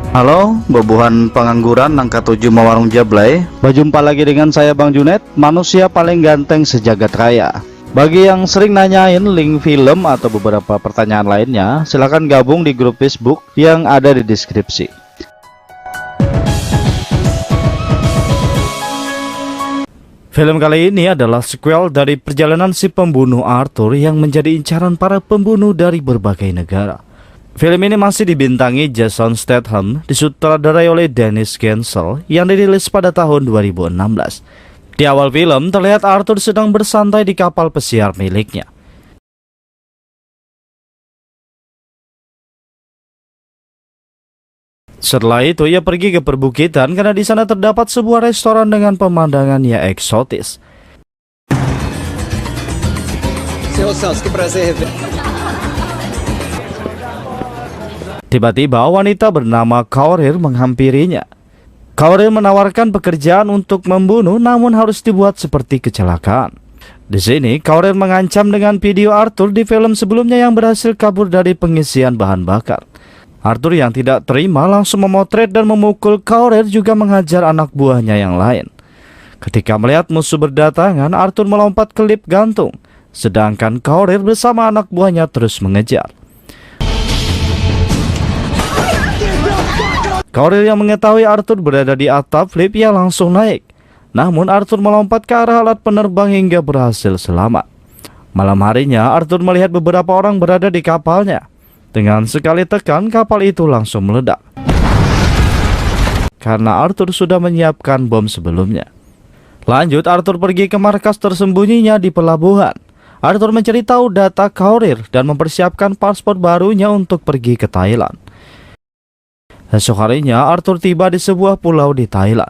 Halo, bobohan pengangguran angka 7 Mawarung Jablay. Berjumpa lagi dengan saya Bang Junet, manusia paling ganteng sejagat raya. Bagi yang sering nanyain link film atau beberapa pertanyaan lainnya, silahkan gabung di grup Facebook yang ada di deskripsi. Film kali ini adalah sequel dari perjalanan si pembunuh Arthur yang menjadi incaran para pembunuh dari berbagai negara. Film ini masih dibintangi Jason Statham, disutradarai oleh Dennis Gansel, yang dirilis pada tahun 2016. Di awal film, terlihat Arthur sedang bersantai di kapal pesiar miliknya. Setelah itu, ia pergi ke perbukitan karena di sana terdapat sebuah restoran dengan pemandangan yang eksotis. Tiba-tiba wanita bernama Kaurir menghampirinya. Kaurir menawarkan pekerjaan untuk membunuh, namun harus dibuat seperti kecelakaan. Di sini Kaurir mengancam dengan video Arthur di film sebelumnya yang berhasil kabur dari pengisian bahan bakar. Arthur yang tidak terima langsung memotret dan memukul Kaurir, juga menghajar anak buahnya yang lain. Ketika melihat musuh berdatangan, Arthur melompat ke lift gantung, sedangkan Kaurir bersama anak buahnya terus mengejar. Kaurir yang mengetahui Arthur berada di atap lift, ia langsung naik. Namun Arthur melompat ke arah alat penerbang hingga berhasil selamat. Malam harinya Arthur melihat beberapa orang berada di kapalnya. Dengan sekali tekan, kapal itu langsung meledak. Karena Arthur sudah menyiapkan bom sebelumnya. Lanjut, Arthur pergi ke markas tersembunyinya di pelabuhan. Arthur mencari tahu data Kaurir dan mempersiapkan paspor barunya untuk pergi ke Thailand. Esok harinya Arthur tiba di sebuah pulau di Thailand.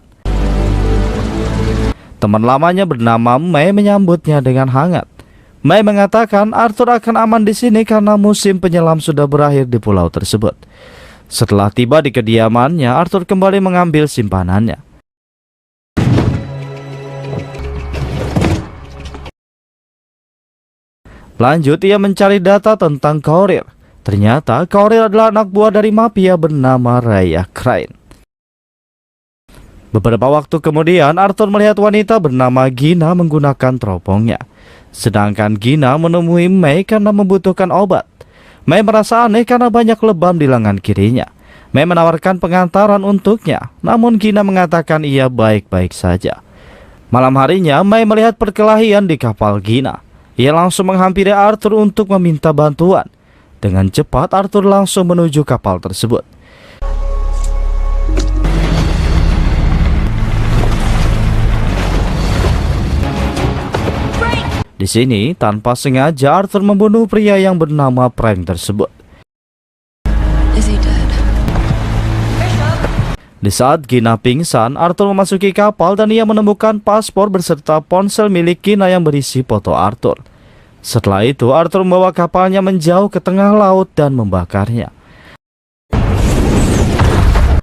Teman lamanya bernama Mei menyambutnya dengan hangat. Mei mengatakan Arthur akan aman di sini karena musim penyelam sudah berakhir di pulau tersebut. Setelah tiba di kediamannya, Arthur kembali mengambil simpanannya. Lanjut, ia mencari data tentang Kaurir. Ternyata Kaurir adalah anak buah dari mafia bernama Raya Crane. Beberapa waktu kemudian Arthur melihat wanita bernama Gina menggunakan teropongnya. Sedangkan Gina menemui Mei karena membutuhkan obat. Mei merasa aneh karena banyak lebam di lengan kirinya. Mei menawarkan pengantaran untuknya, namun Gina mengatakan ia baik-baik saja. Malam harinya Mei melihat perkelahian di kapal Gina. Ia langsung menghampiri Arthur untuk meminta bantuan. Dengan cepat Arthur langsung menuju kapal tersebut. Di sini, tanpa sengaja Arthur membunuh pria yang bernama Frank tersebut. Di saat Gina pingsan, Arthur memasuki kapal dan ia menemukan paspor beserta ponsel milik Gina yang berisi foto Arthur. Setelah itu, Arthur membawa kapalnya menjauh ke tengah laut dan membakarnya.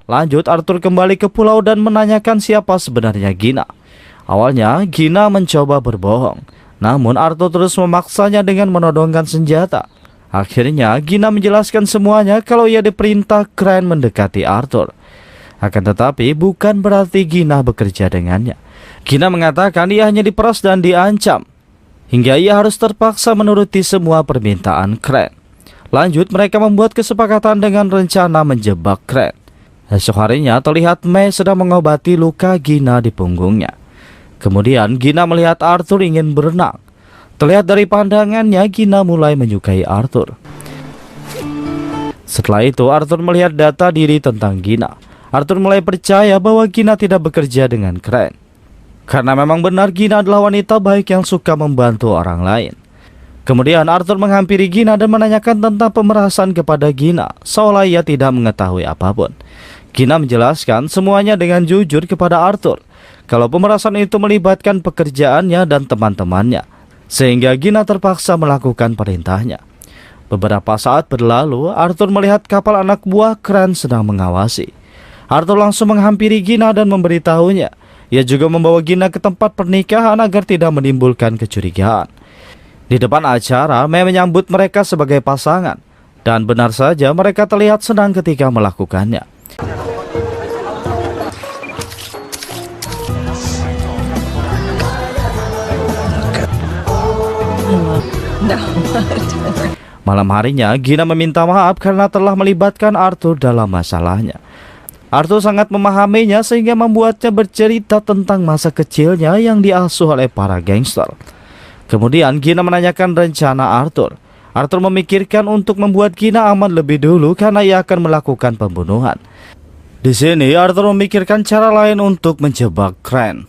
Lanjut, Arthur kembali ke pulau dan menanyakan siapa sebenarnya Gina. Awalnya, Gina mencoba berbohong. Namun Arthur terus memaksanya dengan menodongkan senjata. Akhirnya Gina menjelaskan semuanya kalau ia diperintah Crane mendekati Arthur. Akan tetapi bukan berarti Gina bekerja dengannya. Gina mengatakan ia hanya diperas dan diancam, hingga ia harus terpaksa menuruti semua permintaan Crane. Lanjut, mereka membuat kesepakatan dengan rencana menjebak Crane. Esok harinya terlihat Mei sedang mengobati luka Gina di punggungnya. Kemudian Gina melihat Arthur ingin berenang. Terlihat dari pandangannya Gina mulai menyukai Arthur. Setelah itu Arthur melihat data diri tentang Gina. Arthur mulai percaya bahwa Gina tidak bekerja dengan Crane. Karena memang benar Gina adalah wanita baik yang suka membantu orang lain. Kemudian Arthur menghampiri Gina dan menanyakan tentang pemerasan kepada Gina, seolah ia tidak mengetahui apapun. Gina menjelaskan semuanya dengan jujur kepada Arthur, kalau pemerasan itu melibatkan pekerjaannya dan teman-temannya, sehingga Gina terpaksa melakukan perintahnya. Beberapa saat berlalu, Arthur melihat kapal anak buah Crane sedang mengawasi. Arthur langsung menghampiri Gina dan memberitahunya. Ia juga membawa Gina ke tempat pernikahan agar tidak menimbulkan kecurigaan. Di depan acara, Mei menyambut mereka sebagai pasangan, dan benar saja mereka terlihat senang ketika melakukannya. Malam harinya, Gina meminta maaf karena telah melibatkan Arthur dalam masalahnya. Arthur sangat memahaminya sehingga membuatnya bercerita tentang masa kecilnya yang diasuh oleh para gangster. Kemudian Gina menanyakan rencana Arthur. Arthur memikirkan untuk membuat Gina aman lebih dulu karena ia akan melakukan pembunuhan. Di sini Arthur memikirkan cara lain untuk menjebak Crane.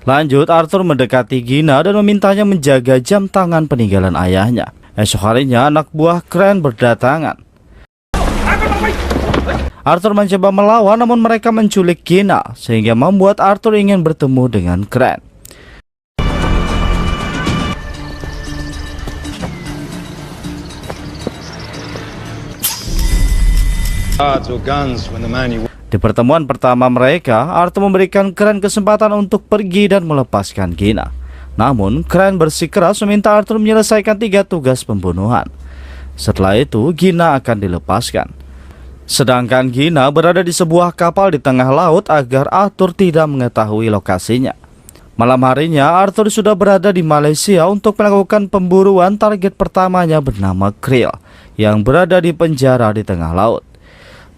Lanjut, Arthur mendekati Gina dan memintanya menjaga jam tangan peninggalan ayahnya. Esok harinya anak buah Crane berdatangan. Arthur mencoba melawan namun mereka menculik Gina sehingga membuat Arthur ingin bertemu dengan Crane. Di pertemuan pertama mereka, Arthur memberikan Crane kesempatan untuk pergi dan melepaskan Gina. Namun, Crane bersikeras meminta Arthur menyelesaikan 3 tugas pembunuhan. Setelah itu, Gina akan dilepaskan. Sedangkan Gina berada di sebuah kapal di tengah laut agar Arthur tidak mengetahui lokasinya. Malam harinya, Arthur sudah berada di Malaysia untuk melakukan pemburuan target pertamanya bernama Krill yang berada di penjara di tengah laut.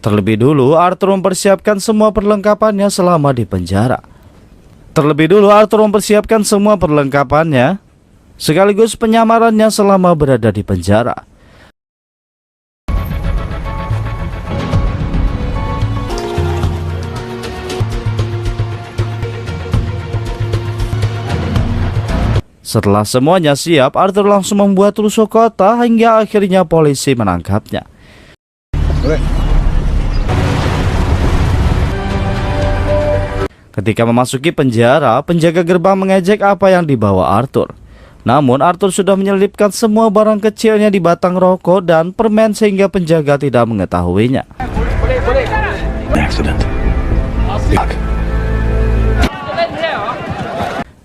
Terlebih dulu, Arthur mempersiapkan semua perlengkapannya selama di penjara. Sekaligus penyamarannya selama berada di penjara. Setelah semuanya siap, Arthur langsung membuat rusuh kota hingga akhirnya polisi menangkapnya. Ketika memasuki penjara, penjaga gerbang mengejek apa yang dibawa Arthur. Namun Arthur sudah menyelipkan semua barang kecilnya di batang rokok dan permen sehingga penjaga tidak mengetahuinya.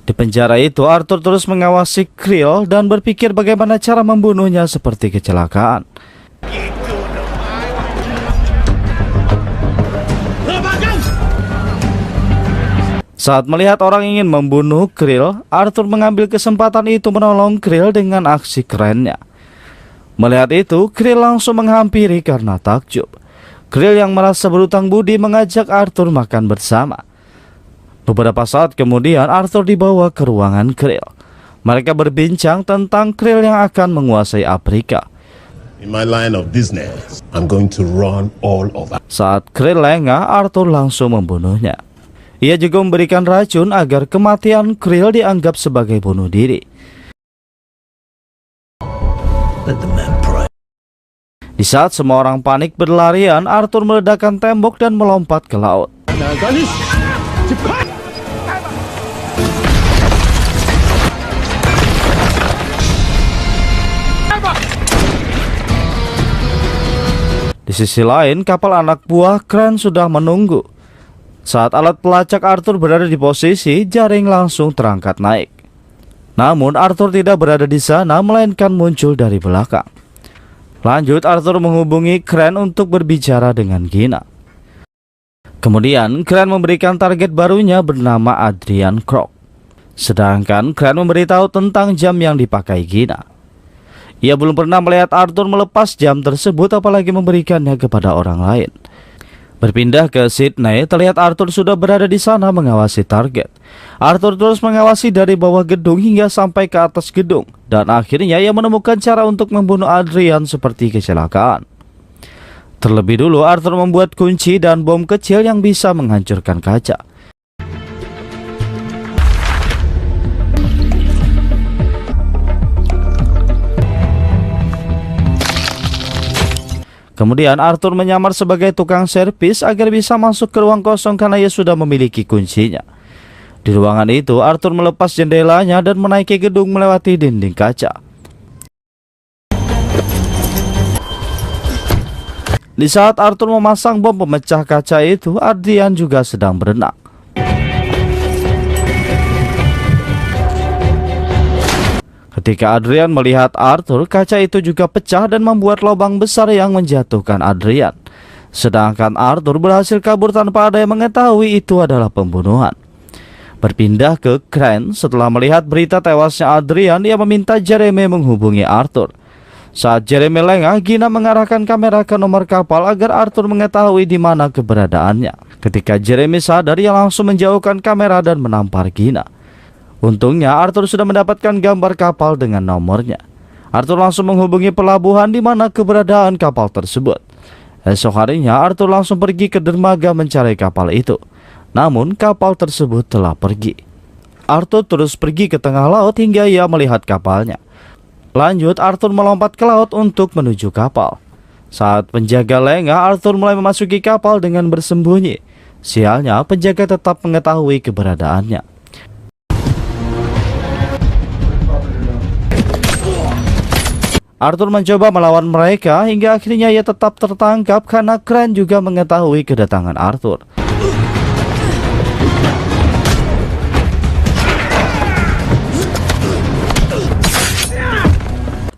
Di penjara itu, Arthur terus mengawasi Krill dan berpikir bagaimana cara membunuhnya seperti kecelakaan. Saat melihat orang ingin membunuh Krill, Arthur mengambil kesempatan itu menolong Krill dengan aksi kerennya. Melihat itu, Krill langsung menghampiri karena takjub. Krill yang merasa berutang budi mengajak Arthur makan bersama. Beberapa saat kemudian, Arthur dibawa ke ruangan Krill. Mereka berbincang tentang Krill yang akan menguasai Afrika. In my line of business, I'm going to run all over. Saat Krill lengah, Arthur langsung membunuhnya. Ia juga memberikan racun agar kematian Krill dianggap sebagai bunuh diri. Di saat semua orang panik berlarian, Arthur meledakkan tembok dan melompat ke laut. Di sisi lain, kapal anak buah Crane sudah menunggu. Saat alat pelacak Arthur berada di posisi, jaring langsung terangkat naik. Namun Arthur tidak berada di sana, melainkan muncul dari belakang. Lanjut, Arthur menghubungi Crane untuk berbicara dengan Gina. Kemudian Crane memberikan target barunya bernama Adrian Crook. Sedangkan Crane memberitahu tentang jam yang dipakai Gina. Ia belum pernah melihat Arthur melepas jam tersebut, apalagi memberikannya kepada orang lain. Berpindah ke Sydney, terlihat Arthur sudah berada di sana mengawasi target. Arthur terus mengawasi dari bawah gedung hingga sampai ke atas gedung. Dan akhirnya ia menemukan cara untuk membunuh Adrian seperti kecelakaan. Terlebih dulu, Arthur membuat kunci dan bom kecil yang bisa menghancurkan kaca. Kemudian Arthur menyamar sebagai tukang servis agar bisa masuk ke ruang kosong karena ia sudah memiliki kuncinya. Di ruangan itu, Arthur melepas jendelanya dan menaiki gedung melewati dinding kaca. Di saat Arthur memasang bom pemecah kaca itu, Adrian juga sedang berenang. Ketika Adrian melihat Arthur, kaca itu juga pecah dan membuat lubang besar yang menjatuhkan Adrian. Sedangkan Arthur berhasil kabur tanpa ada yang mengetahui itu adalah pembunuhan. Berpindah ke Crane, setelah melihat berita tewasnya Adrian, ia meminta Jeremy menghubungi Arthur. Saat Jeremy lengah, Gina mengarahkan kamera ke nomor kapal agar Arthur mengetahui di mana keberadaannya. Ketika Jeremy sadar, ia langsung menjauhkan kamera dan menampar Gina. Untungnya Arthur sudah mendapatkan gambar kapal dengan nomornya. Arthur langsung menghubungi pelabuhan di mana keberadaan kapal tersebut. Esok harinya Arthur langsung pergi ke dermaga mencari kapal itu. Namun kapal tersebut telah pergi. Arthur terus pergi ke tengah laut hingga ia melihat kapalnya. Lanjut, Arthur melompat ke laut untuk menuju kapal. Saat penjaga lengah, Arthur mulai memasuki kapal dengan bersembunyi. Sialnya, penjaga tetap mengetahui keberadaannya. Arthur mencoba melawan mereka hingga akhirnya ia tetap tertangkap karena Crane juga mengetahui kedatangan Arthur.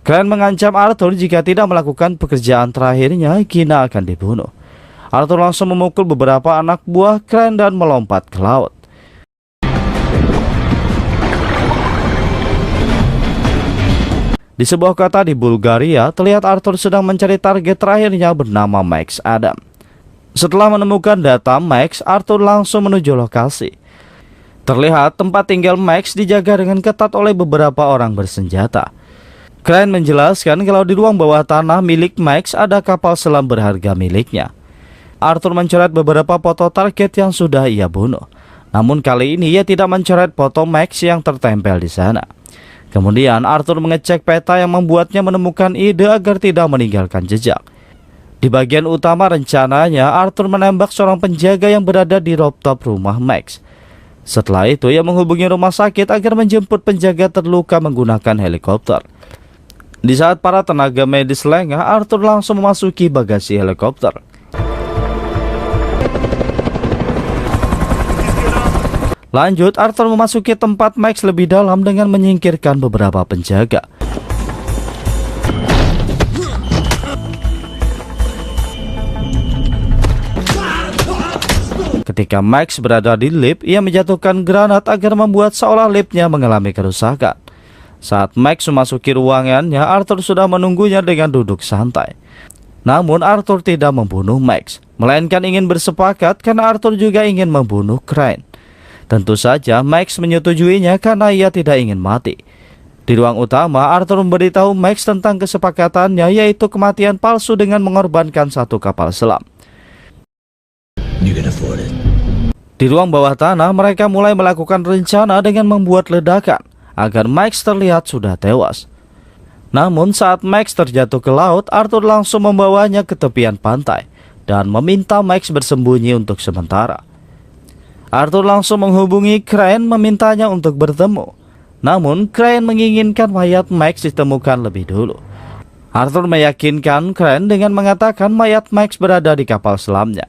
Crane mengancam Arthur jika tidak melakukan pekerjaan terakhirnya, Gina akan dibunuh. Arthur langsung memukul beberapa anak buah Crane dan melompat ke laut. Di sebuah kota di Bulgaria, terlihat Arthur sedang mencari target terakhirnya bernama Max Adam. Setelah menemukan data Max, Arthur langsung menuju lokasi. Terlihat tempat tinggal Max dijaga dengan ketat oleh beberapa orang bersenjata. Crane menjelaskan kalau di ruang bawah tanah milik Max ada kapal selam berharga miliknya. Arthur mencoret beberapa foto target yang sudah ia bunuh. Namun kali ini ia tidak mencoret foto Max yang tertempel di sana. Kemudian Arthur mengecek peta yang membuatnya menemukan ide agar tidak meninggalkan jejak. Di bagian utama rencananya, Arthur menembak seorang penjaga yang berada di rooftop rumah Max. Setelah itu ia menghubungi rumah sakit agar menjemput penjaga terluka menggunakan helikopter. Di saat para tenaga medis lengah, Arthur langsung memasuki bagasi helikopter. Lanjut, Arthur memasuki tempat Max lebih dalam dengan menyingkirkan beberapa penjaga. Ketika Max berada di lift, ia menjatuhkan granat agar membuat seolah liftnya mengalami kerusakan. Saat Max memasuki ruangannya, Arthur sudah menunggunya dengan duduk santai. Namun Arthur tidak membunuh Max, melainkan ingin bersepakat karena Arthur juga ingin membunuh Crane. Tentu saja Max menyetujuinya karena ia tidak ingin mati. Di ruang utama, Arthur memberitahu Max tentang kesepakatannya, yaitu kematian palsu dengan mengorbankan satu kapal selam. Di ruang bawah tanah, mereka mulai melakukan rencana dengan membuat ledakan agar Max terlihat sudah tewas. Namun saat Max terjatuh ke laut, Arthur langsung membawanya ke tepian pantai dan meminta Max bersembunyi untuk sementara. Arthur langsung menghubungi Crane memintanya untuk bertemu. Namun Crane menginginkan mayat Max ditemukan lebih dulu. Arthur meyakinkan Crane dengan mengatakan mayat Max berada di kapal selamnya.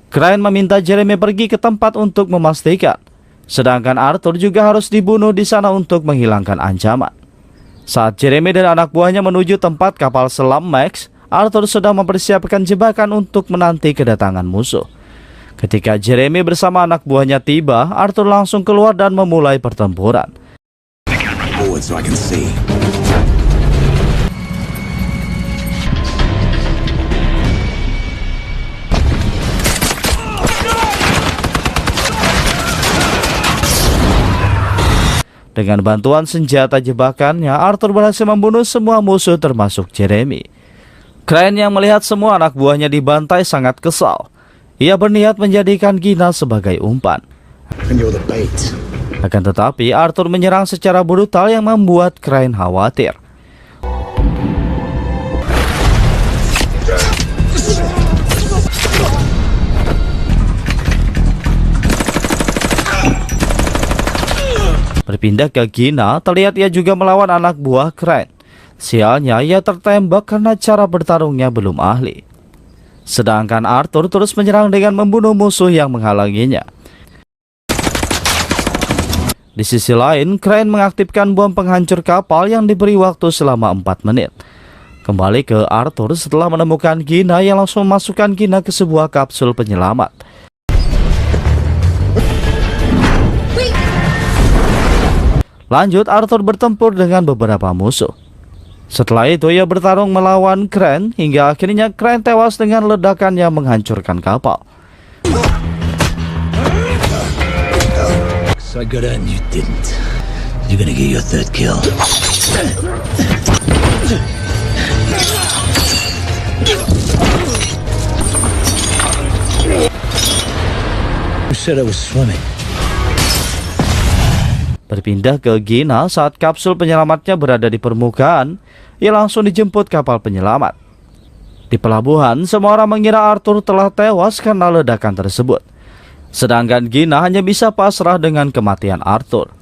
Crane meminta Jeremy pergi ke tempat untuk memastikan. Sedangkan Arthur juga harus dibunuh di sana untuk menghilangkan ancaman. Saat Jeremy dan anak buahnya menuju tempat kapal selam Max, Arthur sedang mempersiapkan jebakan untuk menanti kedatangan musuh. Ketika Jeremy bersama anak buahnya tiba, Arthur langsung keluar dan memulai pertempuran. Dengan bantuan senjata jebakannya, Arthur berhasil membunuh semua musuh termasuk Jeremy. Crane yang melihat semua anak buahnya dibantai sangat kesal. Ia berniat menjadikan Gina sebagai umpan. Akan tetapi, Arthur menyerang secara brutal yang membuat Crane khawatir. Berpindah ke Gina, terlihat ia juga melawan anak buah Crane. Sialnya, ia tertembak karena cara bertarungnya belum ahli. Sedangkan Arthur terus menyerang dengan membunuh musuh yang menghalanginya. Di sisi lain, Crane mengaktifkan bom penghancur kapal yang diberi waktu selama 4 menit. Kembali ke Arthur setelah menemukan Gina, yang langsung memasukkan Gina ke sebuah kapsul penyelamat. Lanjut, Arthur bertempur dengan beberapa musuh. Setelah itu ia bertarung melawan Crane hingga akhirnya Crane tewas dengan ledakan yang menghancurkan kapal. So I got out and you didn't. You're gonna get your third kill. Who said I was swimming? Berpindah ke Gina saat kapsul penyelamatnya berada di permukaan, ia langsung dijemput kapal penyelamat. Di pelabuhan, semua orang mengira Arthur telah tewas karena ledakan tersebut. Sedangkan Gina hanya bisa pasrah dengan kematian Arthur.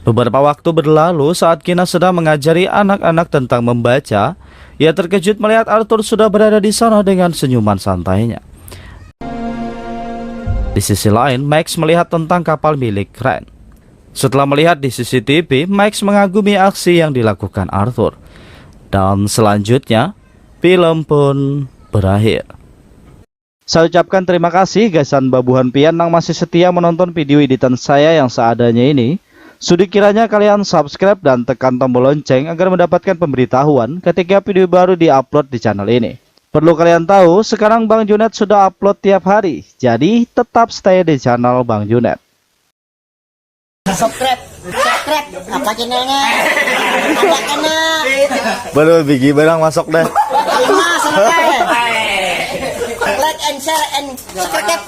Beberapa waktu berlalu saat Gina sedang mengajari anak-anak tentang membaca, ia terkejut melihat Arthur sudah berada di sana dengan senyuman santainya. Di sisi lain, Max melihat tentang kapal milik Crane. Setelah melihat di CCTV, Max mengagumi aksi yang dilakukan Arthur. Dan selanjutnya, film pun berakhir. Saya ucapkan terima kasih gasan Babuhan Pian yang masih setia menonton video editan saya yang seadanya ini. Sudi kiranya kalian subscribe dan tekan tombol lonceng agar mendapatkan pemberitahuan ketika video baru diupload di channel ini. Perlu kalian tahu, sekarang Bang Junet sudah upload tiap hari, jadi tetap stay di channel Bang Junet. Subscribe apa channelnya? Ada kena. Baru bigi barang masuk deh. Like and share and subscribe.